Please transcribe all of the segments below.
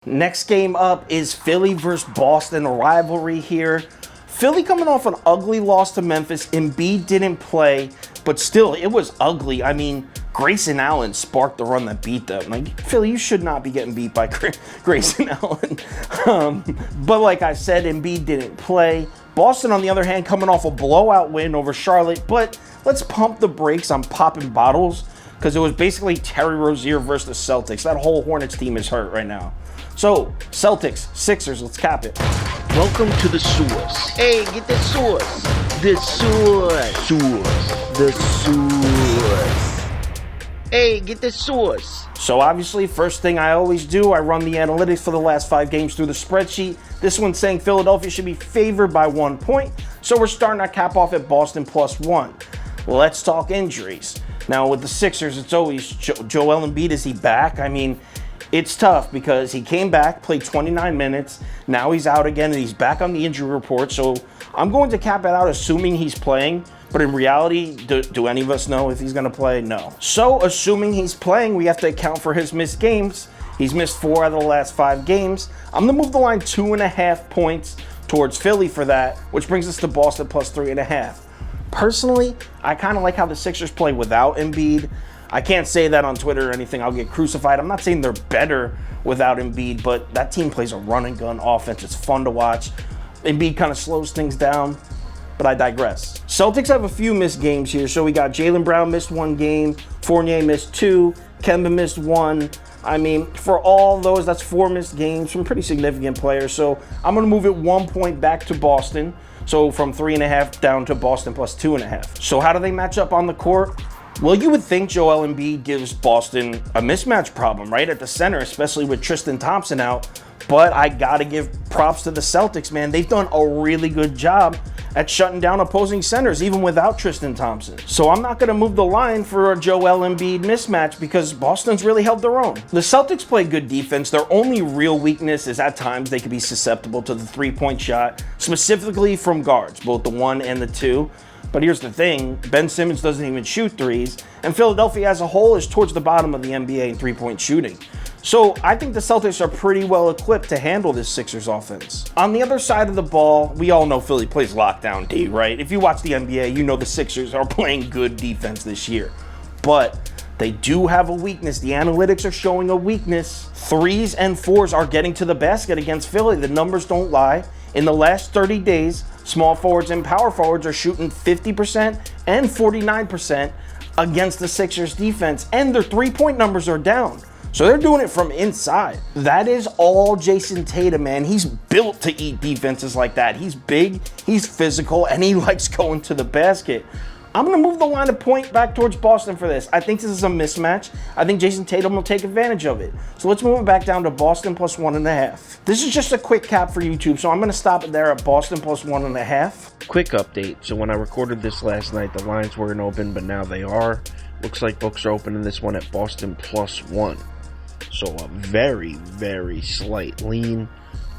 Next game up is Philly versus Boston, a rivalry here. Philly coming off an ugly loss to Memphis. Embiid didn't play, but still, it was ugly. I mean, Grayson Allen sparked the run that beat them. Like, Philly, you should not be getting beat by Grayson Allen. But like I said, Embiid didn't play. Boston, on the other hand, coming off a blowout win over Charlotte. But let's pump the brakes on popping bottles, because it was basically Terry Rozier versus the Celtics. That whole Hornets team is hurt right now. So, Celtics, Sixers, let's cap it. Welcome to the source. Hey, get the source. The source. The source. Hey, get the source. So obviously, first thing I always do, I run the analytics for the last 5 games through the spreadsheet. This one's saying Philadelphia should be favored by 1 point. So we're starting our cap off at Boston +1. Let's talk injuries. Now with the Sixers, it's always Joel Embiid. Is he back? I mean, it's tough because he came back, played 29 minutes. Now he's out again, and he's back on the injury report. So I'm going to cap it out assuming he's playing. But in reality, do any of us know if he's going to play? No. So assuming he's playing, we have to account for his missed games. He's missed 4 out of the last 5 games. I'm going to move the line 2.5 points towards Philly for that, which brings us to Boston +3.5. Personally, I kind of like how the Sixers play without Embiid. I can't say that on Twitter or anything. I'll get crucified. I'm not saying they're better without Embiid, but that team plays a run and gun offense. It's fun to watch. Embiid kind of slows things down, but I digress. Celtics have a few missed games here. So we got Jaylen Brown missed 1 game, Fournier missed 2, Kemba missed 1. I mean, for all those, that's 4 missed games from pretty significant players. So I'm going to move it 1 point back to Boston. So from 3.5 down to Boston +2.5. So how do they match up on the court? Well, you would think Joel Embiid gives Boston a mismatch problem, right? At the center, especially with Tristan Thompson out. But I got to give props to the Celtics, man. They've done a really good job at shutting down opposing centers, even without Tristan Thompson. So I'm not going to move the line for a Joel Embiid mismatch because Boston's really held their own. The Celtics play good defense. Their only real weakness is at times they could be susceptible to the 3-point shot, specifically from guards, both the 1 and the 2. But here's the thing, Ben Simmons doesn't even shoot threes, and Philadelphia as a whole is towards the bottom of the NBA in 3-point shooting. So I think the Celtics are pretty well equipped to handle this Sixers offense. On the other side of the ball, we all know Philly plays lockdown D, right? If you watch the NBA, you know the Sixers are playing good defense this year. But they do have a weakness. The analytics are showing a weakness. 3s and 4s are getting to the basket against Philly. The numbers don't lie. In the last 30 days, small forwards and power forwards are shooting 50% and 49% against the Sixers defense, and their 3-point numbers are down. So they're doing it from inside. That is all Jason Tatum, man. He's built to eat defenses like that. He's big, he's physical, and he likes going to the basket. I'm going to move the line of point back towards Boston for this. I think this is a mismatch. I think Jason Tatum will take advantage of it. So let's move it back down to Boston +1.5. This is just a quick cap for YouTube, so I'm going to stop it there at Boston +1.5. Quick update. So when I recorded this last night, the lines weren't open, but now they are. Looks like books are open in this one at Boston +1. So a very, very slight lean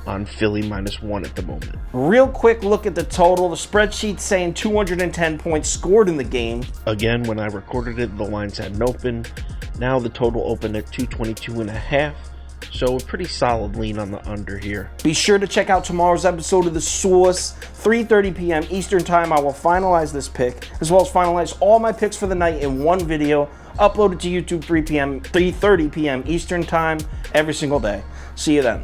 on Philly -1 at the moment. Real quick look at the total. The spreadsheet's saying 210 points scored in the game. Again, when I recorded it, the lines hadn't opened. Now the total opened at 222.5. So a pretty solid lean on the under here. Be sure to check out tomorrow's episode of The Source, 3:30 p.m. Eastern Time. I will finalize this pick, as well as finalize all my picks for the night in one video, uploaded to YouTube 3:30 p.m. Eastern Time every single day. See you then.